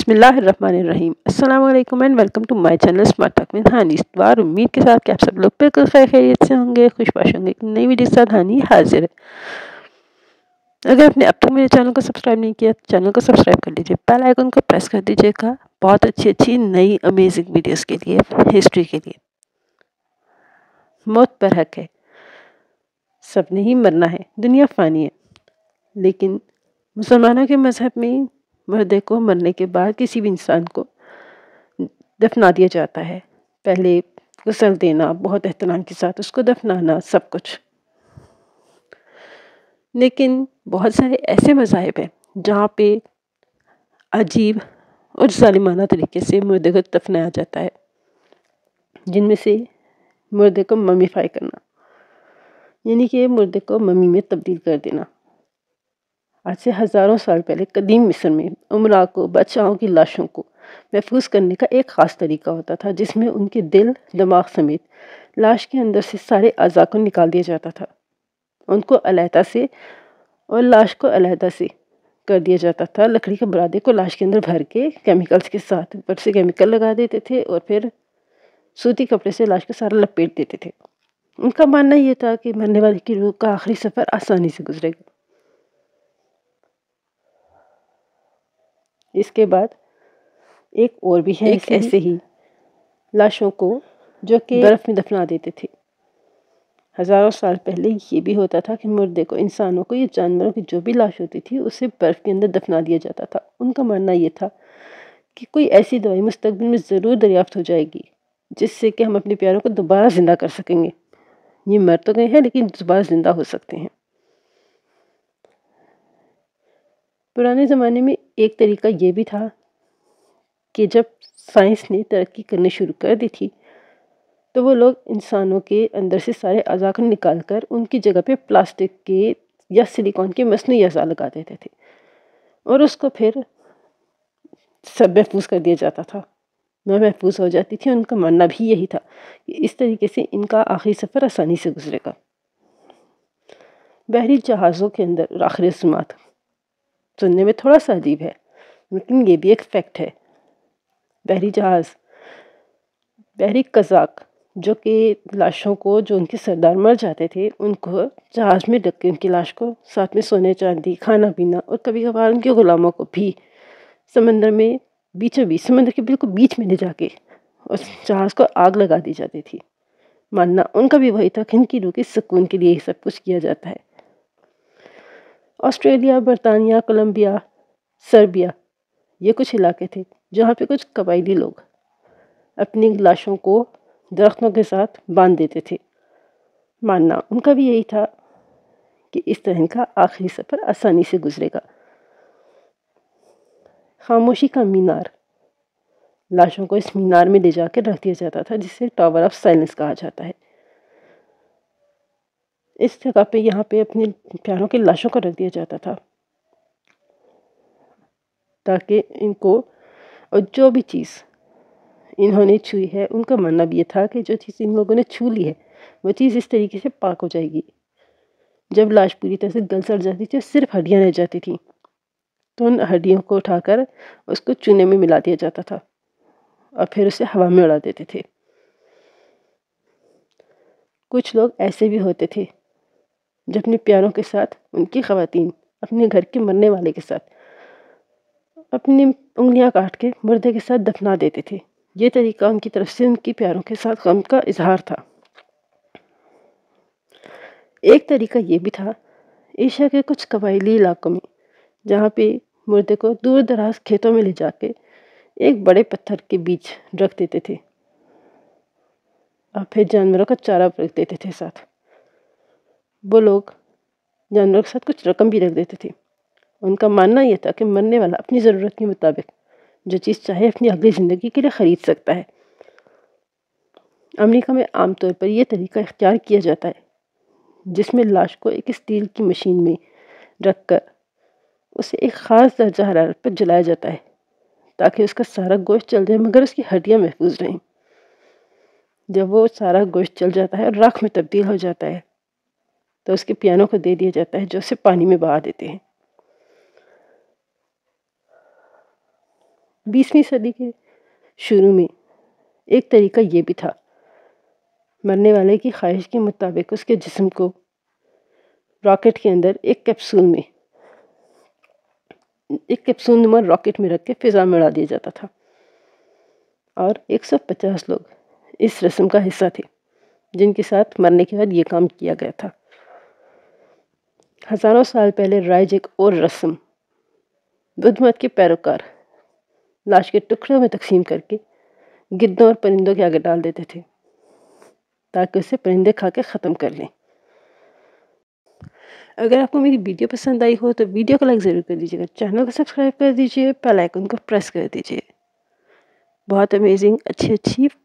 بسم اللہ الرحمن الرحیم۔ السلام علیکم and welcome to my channel smart talk with Hani. اس بار امید کے ساتھ کہ آپ سب لوگ بالکل خیریت سے ہوں گے، خوش باش ہوں گے۔ ایک نئی ویڈیو کے ساتھ ہانی حاضر ہے۔ اگر آپ نے اب تک میرے چینل کو سبسکرائب نہیں کیا تو چینل کو سبسکرائب کر لیجیے، بیل آئیکن کو پریس کر دیجیے گا بہت اچھی نئی امیزنگ ویڈیوز کے لیے، ہسٹری کے لیے۔ موت پر حق ہے، سب نے ہی مرنا ہے، دنیا فانی ہے، لیکن مسلمانوں کے مذہب میں مردے کو مرنے کے بعد کسی بھی انسان کو دفنا دیا جاتا ہے۔ پہلے غسل دینا، بہت احترام کے ساتھ اس کو دفنانا، سب کچھ۔ لیکن بہت سارے ایسے مذاہب ہیں جہاں پہ عجیب اور ظالمانہ طریقے سے مردے کو دفنایا جاتا ہے، جن میں سے مردے کو ممیفائی کرنا، یعنی کہ مردے کو ممی میں تبدیل کر دینا۔ آج سے ہزاروں سال پہلے قدیم مصر میں امراء کو، بادشاہوں کی لاشوں کو محفوظ کرنے کا ایک خاص طریقہ ہوتا تھا، جس میں ان کے دل، دماغ سمیت لاش کے اندر سے سارے اعضاء کو نکال دیا جاتا تھا۔ ان کو علیحدہ سے اور لاش کو علیحدہ سے کر دیا جاتا تھا۔ لکڑی کے برادے کو لاش کے اندر بھر کے کیمیکلز کے ساتھ اوپر سے کیمیکل لگا دیتے تھے اور پھر سوتی کپڑے سے لاش کو سارا لپیٹ دیتے تھے۔ ان کا ماننا یہ تھا کہ مرنے والے کی روح کا آخری سفر آسانی سے گزرے گا۔ اس کے بعد ایک اور بھی ہے ایسے ہی لاشوں کو جو کہ برف میں دفنا دیتے تھے۔ ہزاروں سال پہلے یہ بھی ہوتا تھا کہ مردے کو، انسانوں کو یا جانوروں کی جو بھی لاش ہوتی تھی اسے برف کے اندر دفنا دیا جاتا تھا۔ ان کا ماننا یہ تھا کہ کوئی ایسی دوائی مستقبل میں ضرور دریافت ہو جائے گی جس سے کہ ہم اپنے پیاروں کو دوبارہ زندہ کر سکیں گے۔ یہ مر تو گئے ہیں لیکن دوبارہ زندہ ہو سکتے ہیں۔ پرانے زمانے میں ایک طریقہ یہ بھی تھا کہ جب سائنس نے ترقی کرنی شروع کر دی تھی تو وہ لوگ انسانوں کے اندر سے سارے اعضاء کو نکال کر ان کی جگہ پہ پلاسٹک کے یا سلیکون کے مصنوعی اعضاء لگا دیتے تھے اور اس کو پھر سب محفوظ کر دیا جاتا تھا، وہ محفوظ ہو جاتی تھی۔ ان کا ماننا بھی یہی تھا کہ اس طریقے سے ان کا آخری سفر آسانی سے گزرے گا۔ بحری جہازوں کے اندر آخر رسومات سننے میں تھوڑا سا عجیب ہے، لیکن یہ بھی ایک فیکٹ ہے۔ بحری جہاز، بحری قزاق جو کہ لاشوں کو، جو ان کے سردار مر جاتے تھے، ان کو جہاز میں رکھ کے ان کی لاش کو ساتھ میں سونے چاندی، کھانا پینا اور کبھی کبھار ان کے غلاموں کو بھی سمندر میں بیچوں بیچ، سمندر کے بالکل بیچ میں لے جا کے اس جہاز کو آگ لگا دی جاتی تھی۔ ماننا ان کا بھی وہی تھا کہ ان کی روح کے سکون کے لیے یہ سب کچھ کیا جاتا ہے۔ آسٹریلیا، برطانیہ، کولمبیا، سربیا، یہ کچھ علاقے تھے جہاں پہ کچھ قبائلی لوگ اپنی لاشوں کو درختوں کے ساتھ باندھ دیتے تھے۔ ماننا ان کا بھی یہی تھا کہ اس طرح ان کا آخری سفر آسانی سے گزرے گا۔ خاموشی کا مینار، لاشوں کو اس مینار میں لے جا کے رکھ دیا جاتا تھا جسے ٹاور آف سائلنس کہا جاتا ہے۔ اس جگہ پہ، یہاں پہ اپنے پیاروں کی لاشوں کو رکھ دیا جاتا تھا تاکہ ان کو، اور جو بھی چیز انہوں نے چھوئی ہے، ان کا ماننا بھی یہ تھا کہ جو چیز ان لوگوں نے چھو لی ہے وہ چیز اس طریقے سے پاک ہو جائے گی۔ جب لاش پوری طرح سے گل سڑ جاتی تھی، صرف ہڈیاں رہ جاتی تھیں، تو ان ہڈیوں کو اٹھا کر اس کو چونے میں ملا دیا جاتا تھا اور پھر اسے ہوا میں اڑا دیتے تھے۔ کچھ لوگ ایسے بھی ہوتے تھے جو اپنے پیاروں کے ساتھ، ان کی خواتین اپنے گھر کے مرنے والے کے ساتھ اپنی انگلیاں کاٹ کے مردے کے ساتھ دفنا دیتے تھے۔ یہ طریقہ ان کی طرف سے ان کی پیاروں کے ساتھ غم کا اظہار تھا۔ ایک طریقہ یہ بھی تھا ایشیا کے کچھ قبائلی علاقوں میں، جہاں پہ مردے کو دور دراز کھیتوں میں لے جا کے ایک بڑے پتھر کے بیچ رکھ دیتے تھے اور پھر جانوروں کا چارہ رکھ دیتے تھے ساتھ۔ وہ لوگ جانوروں کے ساتھ کچھ رقم بھی رکھ دیتے تھے۔ ان کا ماننا یہ تھا کہ مرنے والا اپنی ضرورت کے مطابق جو چیز چاہے اپنی اگلی زندگی کے لیے خرید سکتا ہے۔ امریکہ میں عام طور پر یہ طریقہ اختیار کیا جاتا ہے جس میں لاش کو ایک اسٹیل کی مشین میں رکھ کر اسے ایک خاص درجہ حرارت پر جلایا جاتا ہے تاکہ اس کا سارا گوشت جل جائے مگر اس کی ہڈیاں محفوظ رہیں۔ جب وہ سارا گوشت جل جاتا ہے اور راکھ میں تبدیل ہو جاتا ہے تو اس کے پیانوں کو دے دیا جاتا ہے جو اسے پانی میں بہا دیتے ہیں۔ 20ویں صدی کے شروع میں ایک طریقہ یہ بھی تھا، مرنے والے کی خواہش کے مطابق اس کے جسم کو راکٹ کے اندر ایک کیپسول نما راکٹ میں رکھ کے فضا میں اڑا دیا جاتا تھا، اور 150 لوگ اس رسم کا حصہ تھے جن کے ساتھ مرنے کے بعد یہ کام کیا گیا تھا۔ ہزاروں سال پہلے رائج ایک اور رسم، بدھ مت کے پیروکار لاش کے ٹکڑوں میں تقسیم کر کے گدوں اور پرندوں کے آگے ڈال دیتے تھے تاکہ اسے پرندے کھا کے ختم کر لیں۔ اگر آپ کو میری ویڈیو پسند آئی ہو تو ویڈیو کو لائک ضرور کر دیجیے گا، چینل کو سبسکرائب کر دیجیے، بیل آئیکن کو پریس کر دیجیے۔ بہت امیزنگ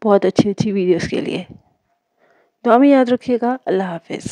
بہت اچھی ویڈیوز کے لیے دعا میں یاد رکھیے گا۔ اللہ حافظ۔